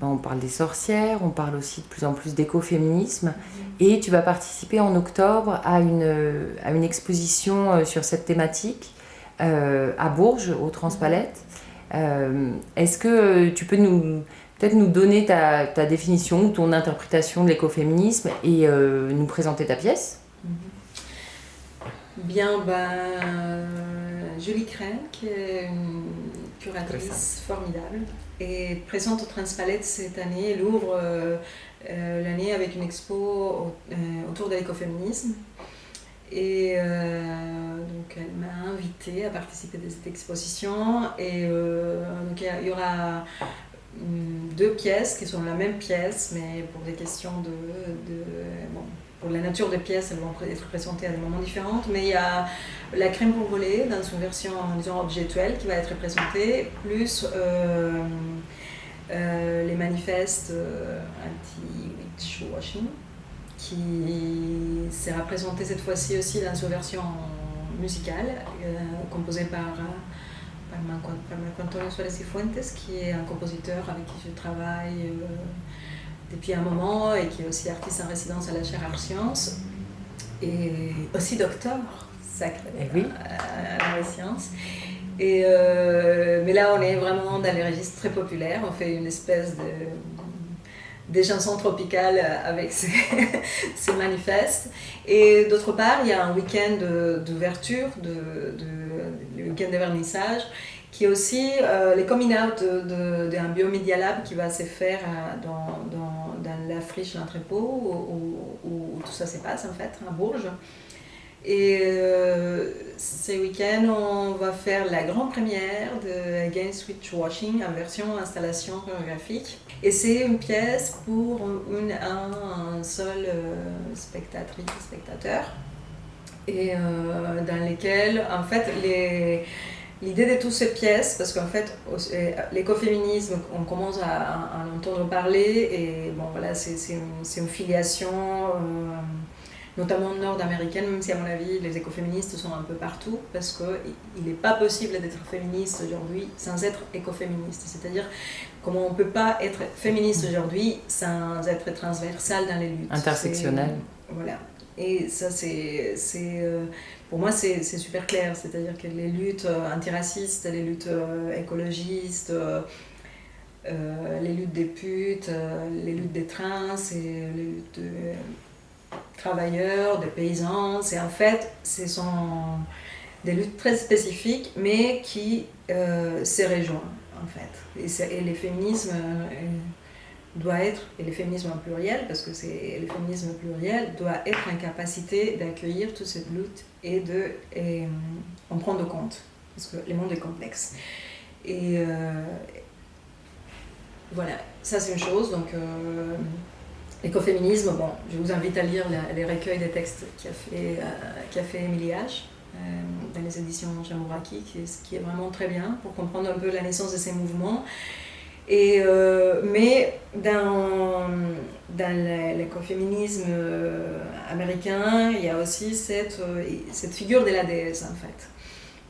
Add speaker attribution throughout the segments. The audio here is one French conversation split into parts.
Speaker 1: on parle des sorcières, on parle aussi de plus en plus d'écoféminisme. Et tu vas participer en octobre à une exposition sur cette thématique à Bourges, au Transpalette. Est-ce que tu peux peut-être nous donner ta définition ou ton interprétation de l'écoféminisme et nous présenter ta pièce?
Speaker 2: Bien, Julie Crenn, qui est une curatrice formidable, est présente au Transpalette cette année. Elle ouvre l'année avec une expo autour de l'écoféminisme. Et donc elle m'a invitée à participer à cette exposition. Et donc il y aura deux pièces qui sont la même pièce, mais pour des questions pour la nature des pièces, elles vont être présentées à des moments différents. Mais il y a la crème pour voler dans une version, disons, objetuelle qui va être présentée, plus les manifestes anti-washing, qui sera présenté cette fois-ci aussi dans une version musicale, composée par Marco Antonio Suárez y Fuentes, qui est un compositeur avec qui je travaille depuis un moment et qui est aussi artiste en résidence à la chaire Arts Sciences et aussi docteur sacré à la science. Mais là, on est vraiment dans les registres très populaires. On fait une espèce des chansons tropicales avec ces manifestes. Et d'autre part, il y a un week-end d'ouverture, le week-end de vernissage, qui est aussi les coming out d'un Biomedia Lab qui va se faire dans la friche d'entrepôt où tout ça se passe en fait, à Bourges. Et ce week-end, on va faire la grande première de Against Witchwashing en version installation chorégraphique. Et c'est une pièce pour un seul spectateur. Et dans lesquelles, en fait, l'idée de toutes ces pièces, parce qu'en fait, l'écoféminisme, on commence à en entendre parler, et bon, voilà, c'est une filiation, notamment nord-américaine, même si à mon avis, les écoféministes sont un peu partout, parce qu'il n'est pas possible d'être féministe aujourd'hui sans être écoféministe. C'est-à-dire, comment on ne peut pas être féministe aujourd'hui sans être transversal dans les luttes.
Speaker 1: Intersectionnel.
Speaker 2: Voilà. Et ça, pour moi, c'est super clair. C'est-à-dire que les luttes antiracistes, les luttes écologistes, les luttes des putes, les luttes des trans, et les luttes de travailleurs, des paysans, ce sont des luttes très spécifiques, mais qui se rejoignent, en fait. Et les féminismes... et le féminisme en pluriel, parce que c'est le féminisme pluriel, doit être en capacité d'accueillir toute cette lutte et en prendre compte, parce que le monde est complexe. Et voilà, ça c'est une chose. Donc, l'écoféminisme, je vous invite à lire les recueils des textes qu'a fait Émilie H. Dans les éditions Jamouraki, qui est vraiment très bien pour comprendre un peu la naissance de ces mouvements. Mais dans l'écoféminisme américain, il y a aussi cette figure de la déesse, en fait,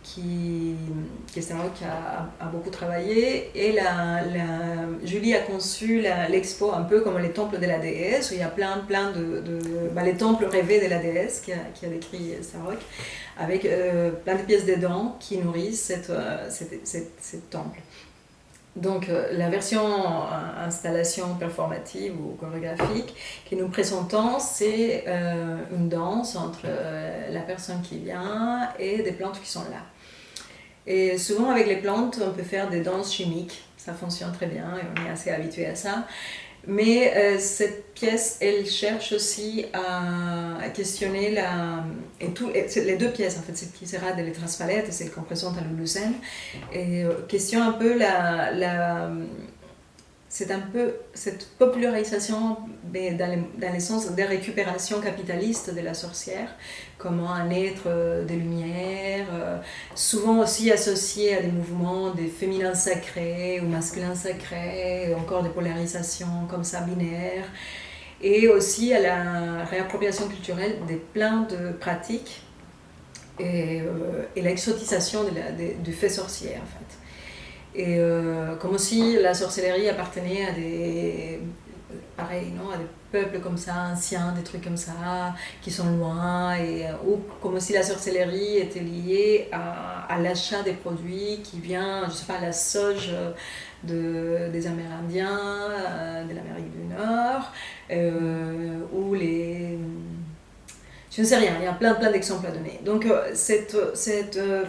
Speaker 2: qui a beaucoup travaillé. Et Julie a conçu l'expo un peu comme les temples de la déesse, où il y a plein les temples rêvés de la déesse, qui a décrit Sarok, avec plein de pièces dedans qui nourrissent cette temple. Donc la version installation performative ou chorégraphique que nous présentons, c'est une danse entre la personne qui vient et des plantes qui sont là. Et souvent avec les plantes, on peut faire des danses chimiques, ça fonctionne très bien et on est assez habitué à ça. Mais cette pièce, elle cherche aussi à questionner les deux pièces, en fait, celle qui sera de Les Transpalettes et celle qu'on présente à Lulucène, et questionne un peu c'est un peu cette popularisation, mais dans le sens de récupération capitaliste de la sorcière, comment un être des lumières, souvent aussi associé à des mouvements des féminins sacrés ou masculins sacrés, encore des polarisations comme ça binaires, et aussi à la réappropriation culturelle des plein de pratiques et l'exotisation du fait sorcier, en fait. Et comme si la sorcellerie appartenait à des, pareil, non, à des peuples comme ça, anciens, des trucs comme ça, qui sont loin, ou comme si la sorcellerie était liée à l'achat des produits qui vient, je sais pas, la sauge des Amérindiens, de l'Amérique du Nord, ou les... Je ne sais rien, il y a plein d'exemples à donner. Donc cette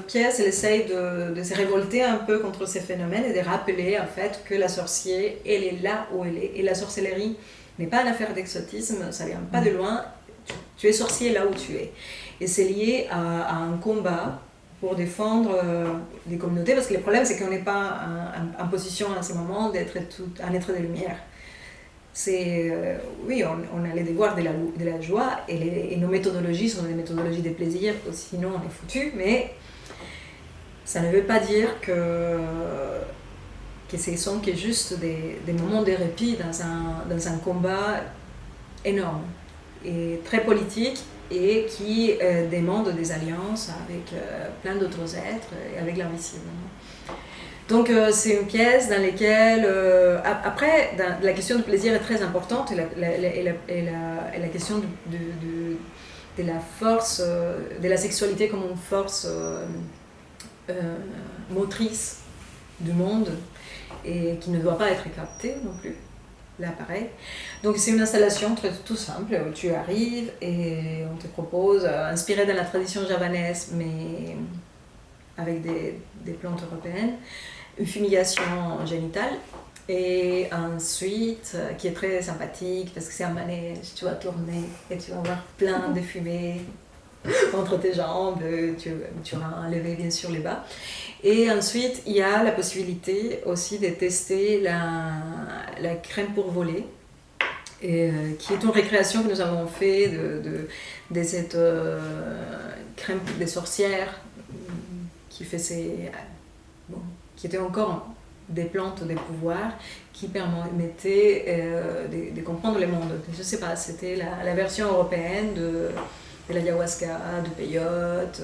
Speaker 2: pièce, elle essaye de se révolter un peu contre ces phénomènes et de rappeler en fait que la sorcière, elle est là où elle est. Et la sorcellerie n'est pas une affaire d'exotisme, ça vient pas de loin, tu es sorcier là où tu es. Et c'est lié à un combat pour défendre les communautés, parce que le problème c'est qu'on n'est pas en position à ce moment d'être un être de lumière. Oui, on a les devoirs de la joie et nos méthodologies sont des méthodologies de plaisir, sinon on est foutu, mais ça ne veut pas dire que ce sont que juste des moments de répit dans un combat énorme et très politique et qui demande des alliances avec plein d'autres êtres et avec l'invisible. Donc c'est une pièce dans laquelle, après, la question du plaisir est très importante et la question de la force, de la sexualité comme une force motrice du monde et qui ne doit pas être captée non plus. Là, pareil. Donc c'est une installation tout simple où tu arrives et on te propose, inspiré de la tradition javanaise, mais avec des plantes européennes, une fumigation génitale et ensuite qui est très sympathique parce que c'est un manège, tu vas tourner et tu vas avoir plein de fumée entre tes jambes, tu vas enlever bien sûr les bas. Et ensuite il y a la possibilité aussi de tester la crème pour voler, et, qui est une récréation que nous avons fait de cette crème des sorcières qui fait qui étaient encore des plantes des pouvoirs qui permettaient de comprendre le monde. Je ne sais pas, c'était la version européenne de l'ayahuasca, du peyote,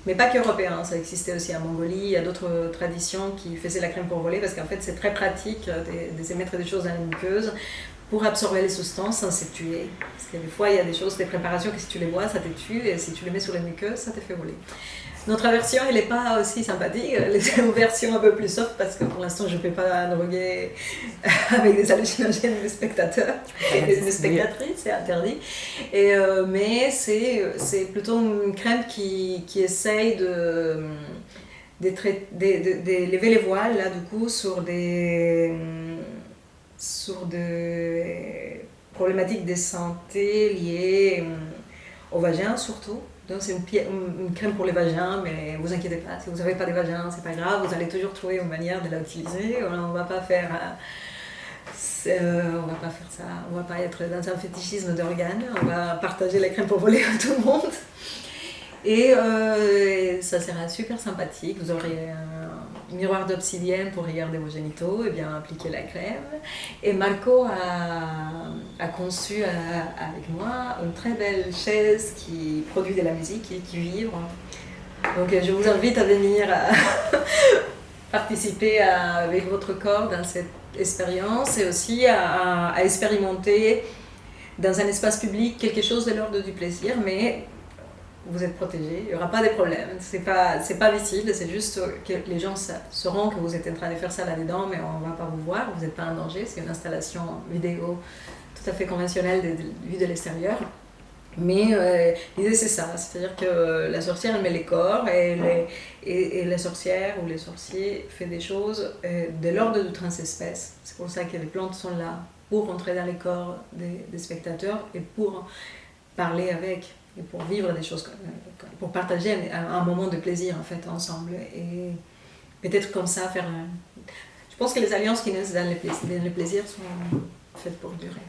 Speaker 2: mais pas qu'européen, ça existait aussi en Mongolie. Il y a d'autres traditions qui faisaient la crème pour voler parce qu'en fait c'est très pratique de mettre des choses dans la muqueuse pour absorber les substances sans se tuer. Parce que des fois il y a des choses, des préparations que si tu les bois ça te tue et si tu les mets sur les muqueuses ça te fait voler. Notre version, elle n'est pas aussi sympathique, c'est une version un peu plus soft parce que pour l'instant, je ne peux pas droguer avec des hallucinogènes les spectateurs et les spectatrices, c'est interdit. Mais c'est plutôt une crème qui essaye de lever les voiles là, du coup, sur des problématiques de santé liées au vagin surtout. Donc c'est une crème pour les vagins, mais vous inquiétez pas, si vous n'avez pas de vagin, c'est pas grave, vous allez toujours trouver une manière de l'utiliser. On va pas faire ça, on va pas être dans un fétichisme d'organes, on va partager la crème pour voler à tout le monde. Et ça sera super sympathique, vous aurez un miroir d'obsidienne pour regarder vos génitaux et bien appliquer la crème. Et Marco a conçu avec moi une très belle chaise qui produit de la musique et qui vibre. Donc je vous invite à venir participer avec votre corps dans cette expérience et aussi à expérimenter dans un espace public quelque chose de l'ordre du plaisir, mais vous êtes protégé, il n'y aura pas de problème, c'est pas visible, c'est juste que les gens sauront que vous êtes en train de faire ça là-dedans, mais on ne va pas vous voir, vous n'êtes pas en danger, c'est une installation vidéo tout à fait conventionnelle vue de l'extérieur. Mais l'idée c'est ça, c'est-à-dire que la sorcière elle met les corps et la sorcière ou les sorciers fait des choses de l'ordre du transespèce. C'est pour ça que les plantes sont là, pour entrer dans les corps des spectateurs et pour parler avec. Et pour vivre des choses, pour partager un moment de plaisir en fait ensemble et peut-être comme ça faire je pense que les alliances qui naissent dans le plaisir sont faites pour durer.